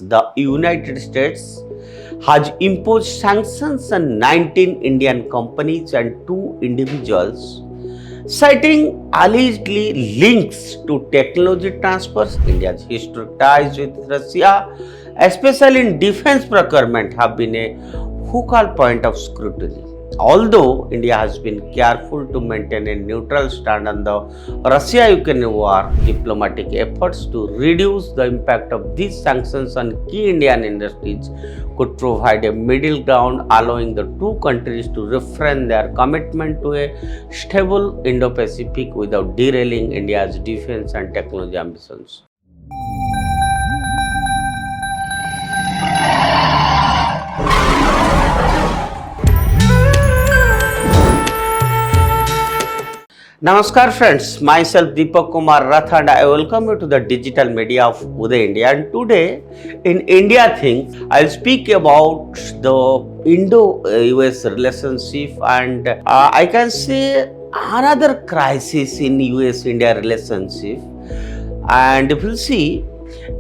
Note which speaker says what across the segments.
Speaker 1: The United States has imposed sanctions on 19 Indian companies and 2 individuals, citing allegedly links to technology transfers. India's historic ties with Russia, especially in defense procurement, have been a focal point of scrutiny. Although India has been careful to maintain a neutral stand on the Russia-Ukraine war, diplomatic efforts to reduce the impact of these sanctions on key Indian industries could provide a middle ground, allowing the two countries to refrain their commitment to a stable Indo-Pacific without derailing India's defense and technology ambitions. Namaskar friends, myself Deepak Kumar Rath and I welcome you to the digital media of Uday India, and today in India Things I'll speak about the Indo-US relationship and I can say another crisis in US-India relationship, and we'll see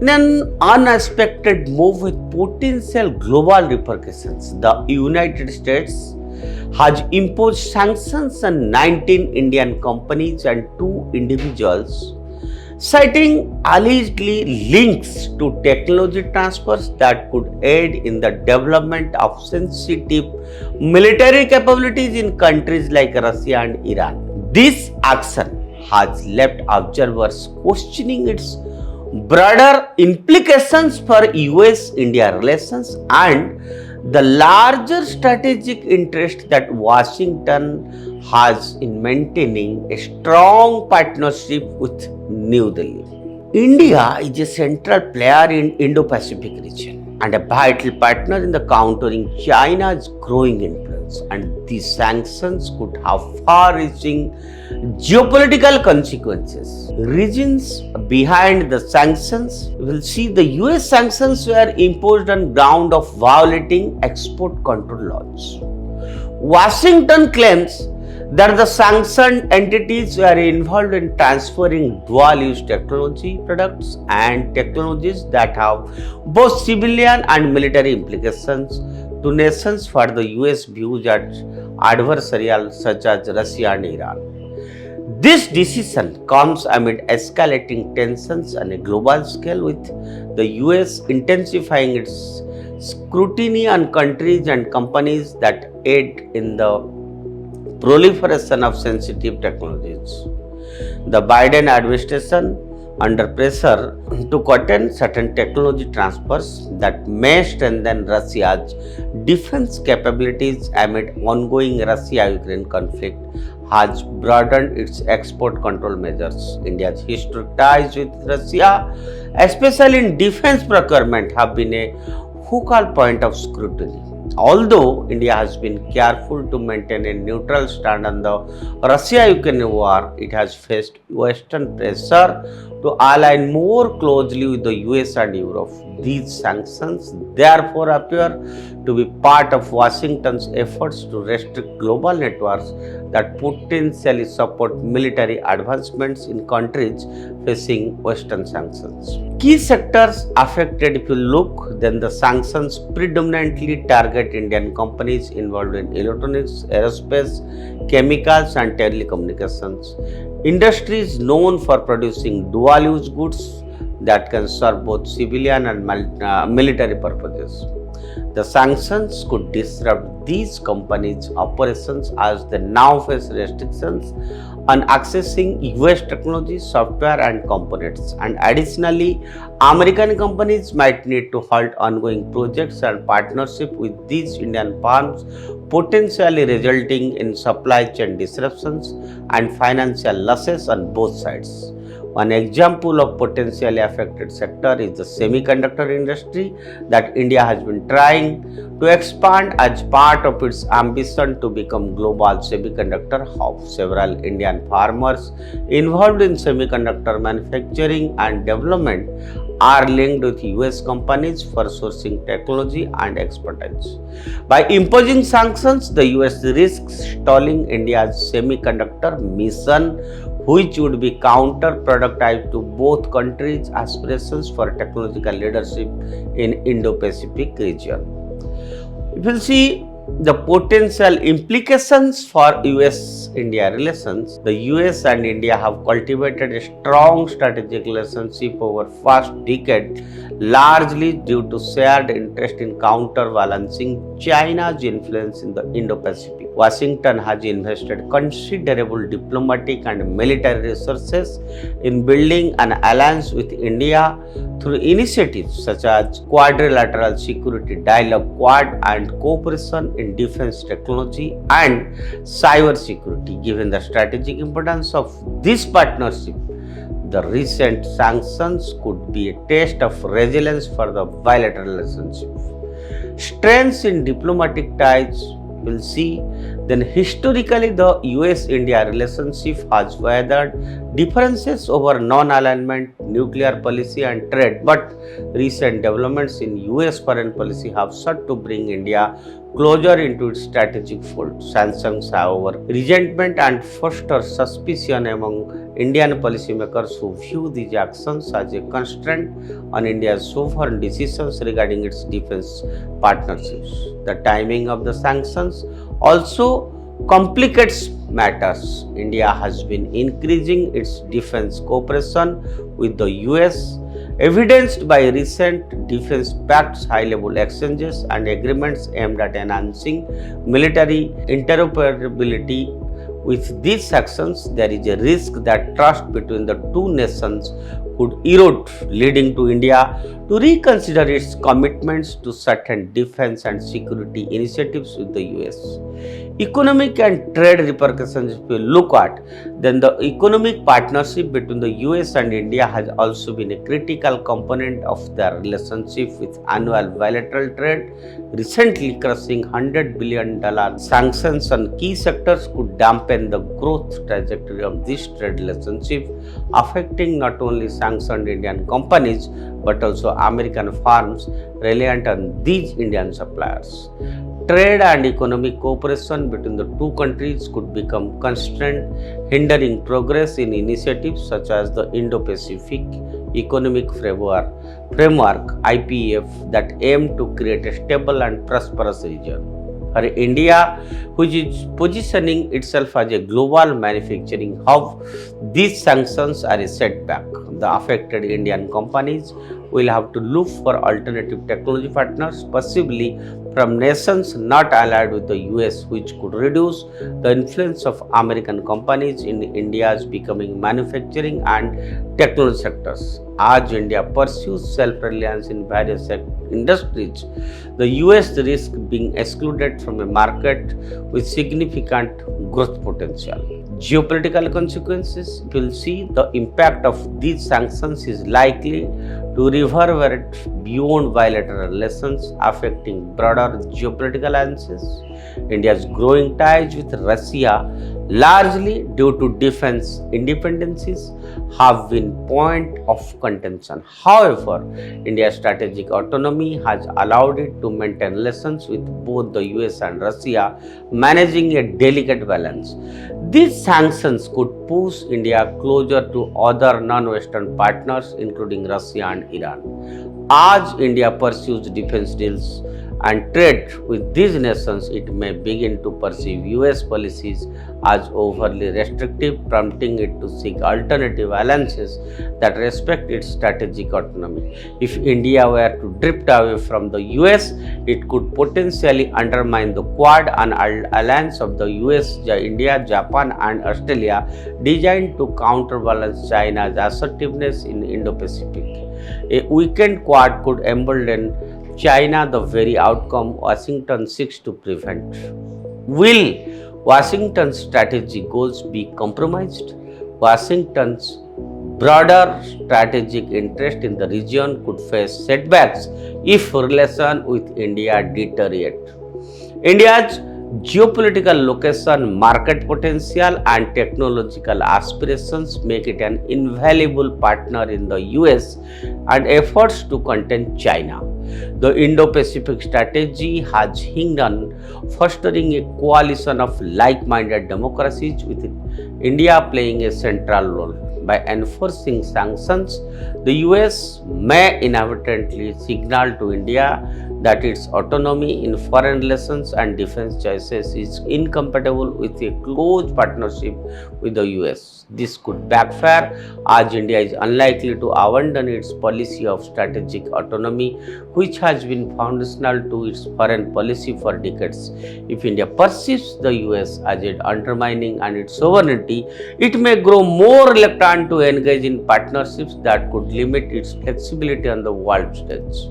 Speaker 1: in an unexpected move with potential global repercussions. The United States has imposed sanctions on 19 Indian companies and 2 individuals, citing allegedly links to technology transfers that could aid in the development of sensitive military capabilities in countries like Russia and Iran. This action has left observers questioning its broader implications for US-India relations and the larger strategic interest that Washington has in maintaining a strong partnership with New Delhi. India is a central player in Indo-Pacific region and a vital partner in the countering China's growing influence, and these sanctions could have far-reaching geopolitical consequences. Reasons behind the sanctions: we will see the US sanctions were imposed on ground of violating export control laws. Washington claims that the sanctioned entities were involved in transferring dual-use technology products and technologies that have both civilian and military implications to nations for the US views as adversarial such as Russia and Iran. This decision comes amid escalating tensions on a global scale, with the US intensifying its scrutiny on countries and companies that aid in the proliferation of sensitive technologies. The Biden administration, under pressure to curtail certain technology transfers that may strengthen Russia's defense capabilities amid ongoing Russia-Ukraine conflict, has broadened its export control measures. India's historic ties with Russia, especially in defense procurement, have been a focal point of scrutiny. Although India has been careful to maintain a neutral stand on the Russia-Ukraine war, it has faced Western pressure to align more closely with the US and Europe. These sanctions therefore appear to be part of Washington's efforts to restrict global networks that potentially support military advancements in countries facing Western sanctions. Key sectors affected: if you look, then the sanctions predominantly target Indian companies involved in electronics, aerospace, chemicals and telecommunications, industries known for producing dual-use goods that can serve both civilian and military purposes. The sanctions could disrupt these companies' operations as they now face restrictions on accessing US technology, software and components, and additionally, American companies might need to halt ongoing projects and partnership with these Indian firms, potentially resulting in supply chain disruptions and financial losses on both sides. One example of potentially affected sector is the semiconductor industry that India has been trying to expand as part of its ambition to become global semiconductor hub. Several Indian farmers involved in semiconductor manufacturing and development are linked with US companies for sourcing technology and expertise. By imposing sanctions, the US risks stalling India's semiconductor mission, which would be counterproductive to both countries' aspirations for technological leadership in Indo-Pacific region. If you see the potential implications for US-India relations, the US and India have cultivated a strong strategic relationship over past decade, largely due to shared interest in counterbalancing China's influence in the Indo-Pacific. Washington has invested considerable diplomatic and military resources in building an alliance with India through initiatives such as Quadrilateral Security Dialogue Quad and cooperation in defense technology and cyber security. Given the strategic importance of this partnership, the recent sanctions could be a test of resilience for the bilateral relationship. Strengths in diplomatic ties will see, then historically the US-India relationship has weathered differences over non-alignment, nuclear policy and trade, but recent developments in US foreign policy have sought to bring India closer into its strategic fold. Sanctions, however, resentment and foster suspicion among Indian policymakers who view these actions as a constraint on India's sovereign decisions regarding its defense partnerships. The timing of the sanctions also complicates matters. India has been increasing its defense cooperation with the US, evidenced by recent defense pacts, high-level exchanges and agreements aimed at enhancing military interoperability. With these actions, there is a risk that trust between the two nations could erode, leading to India to reconsider its commitments to certain defense and security initiatives with the US. Economic and trade repercussions, if we look at, then the economic partnership between the US and India has also been a critical component of their relationship, with annual bilateral trade recently crossing $100 billion. Sanctions on key sectors could dampen the growth trajectory of this trade relationship, affecting not only sanctioned Indian companies but also American firms reliant on these Indian suppliers. Trade and economic cooperation between the two countries could become constrained, hindering progress in initiatives such as the Indo-Pacific Economic Framework (IPEF) that aim to create a stable and prosperous region. For India, which is positioning itself as a global manufacturing hub, these sanctions are a setback. The affected Indian companies will have to look for alternative technology partners, possibly from nations not allied with the US, which could reduce the influence of American companies in India's becoming manufacturing and technology sectors. As India pursues self-reliance in various industries, the US risks being excluded from a market with significant growth potential. Geopolitical consequences, we will see the impact of these sanctions is likely to reverberate beyond bilateral relations, affecting broader geopolitical alliances. India's growing ties with Russia, largely due to defense independencies, have been point of contention. However, India's strategic autonomy has allowed it to maintain relations with both the US and Russia, managing a delicate balance. These sanctions could push India closer to other non-Western partners, including Russia and Iran. As India pursues defense deals and trade with these nations, it may begin to perceive US policies as overly restrictive, prompting it to seek alternative alliances that respect its strategic autonomy. If India were to drift away from the US, it could potentially undermine the Quad, an alliance of the US, India, Japan and Australia, designed to counterbalance China's assertiveness in Indo-Pacific. A weakened Quad could embolden China, the very outcome Washington seeks to prevent. Will Washington's strategic goals be compromised? Washington's broader strategic interest in the region could face setbacks if relations with India deteriorate. India's geopolitical location, market potential, and technological aspirations make it an invaluable partner in the US and efforts to contain China. The Indo-Pacific strategy has hinged on fostering a coalition of like-minded democracies, with India playing a central role. By enforcing sanctions, the US may inadvertently signal to India that its autonomy in foreign relations and defense choices is incompatible with a close partnership with the US. This could backfire, as India is unlikely to abandon its policy of strategic autonomy, which has been foundational to its foreign policy for decades. If India perceives the US as it undermining and its sovereignty, it may grow more reluctant to engage in partnerships that could limit its flexibility on the world stage.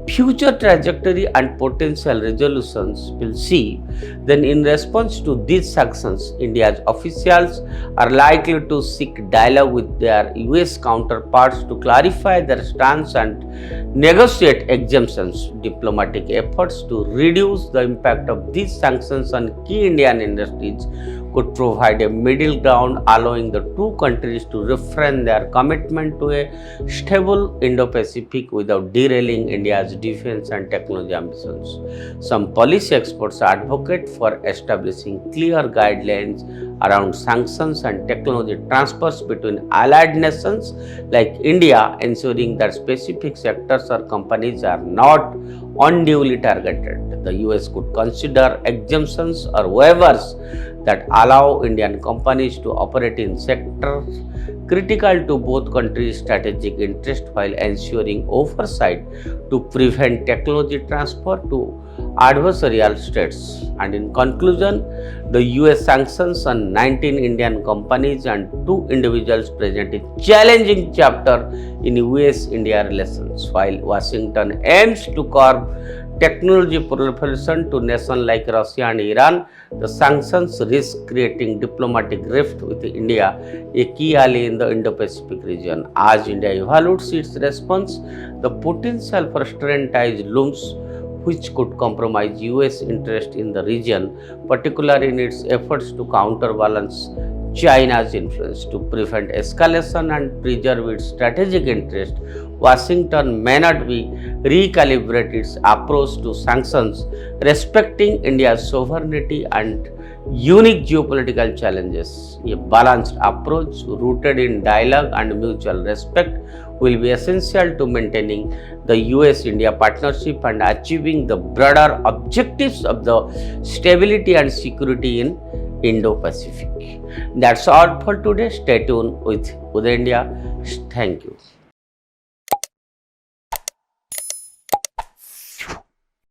Speaker 1: Future trajectory and potential resolutions will see. Then, in response to these sanctions, India's officials are likely to seek dialogue with their US counterparts to clarify their stance and negotiate exemptions. Diplomatic efforts to reduce the impact of these sanctions on key Indian industries could provide a middle ground, allowing the two countries to refrain their commitment to a stable Indo-Pacific without derailing India's defense and technology ambitions. Some policy experts advocate for establishing clear guidelines around sanctions and technology transfers between allied nations like India, ensuring that specific sectors or companies are not unduly targeted. The US could consider exemptions or waivers that allow Indian companies to operate in sectors critical to both countries' strategic interests while ensuring oversight to prevent technology transfer to adversarial states. And in conclusion, the US sanctions on 19 Indian companies and 2 individuals present a challenging chapter in US-India relations. While Washington aims to curb technology proliferation to nations like Russia and Iran, the sanctions risk creating diplomatic rift with India, a key ally in the Indo-Pacific region. As India evaluates its response, the potential for strained ties looms, which could compromise US interest in the region, particularly in its efforts to counterbalance China's influence. To prevent escalation and preserve its strategic interest, Washington may not be recalibrate its approach to sanctions, respecting India's sovereignty and unique geopolitical challenges. A balanced approach rooted in dialogue and mutual respect will be essential to maintaining the US-India partnership and achieving the broader objectives of the stability and security in Indo-Pacific. That's all for today. Stay tuned with Uday India. Thank you.